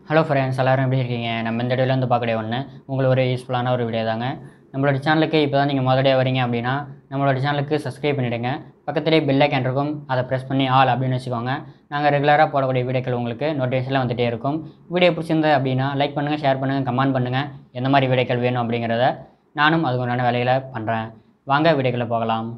Hello friends, எல்லோரும் எப்படி இருக்கீங்க? நம்ம இந்த வீடியோவில் வந்து பார்க்கக்கூடிய ஒன்று உங்களுக்கு ஒரு யூஸ்ஃபுல்லான ஒரு வீடியோ தாங்க. நம்மளோட சேனலுக்கு இப்போ தான் நீங்கள் முதலியாக வரீங்க அப்படின்னா நம்மளோட சேனலுக்கு சப்ஸ்கிரைப் பண்ணிவிடுங்க. பக்கத்துலேயே பெல் ஐக்கான் இருக்கும், அதை ப்ரெஸ் பண்ணி ஆல் அப்படின்னு வச்சுக்கோங்க. நாங்கள் ரெகுலராக போடக்கூடிய வீடியோக்கள் உங்களுக்கு நோட்டிஃபிகேஷனில் வந்துகிட்டே இருக்கும். வீடியோ பிடிச்சிருந்தது அப்படின்னா லைக் பண்ணுங்கள், ஷேர் பண்ணுங்கள், கமெண்ட் பண்ணுங்கள். எந்த மாதிரி வீடியோக்கள் வேணும் அப்படிங்கிறத நானும் அதுக்குண்டான வேலைகளை பண்ணுறேன். வாங்க வீடியோக்களை போகலாம்.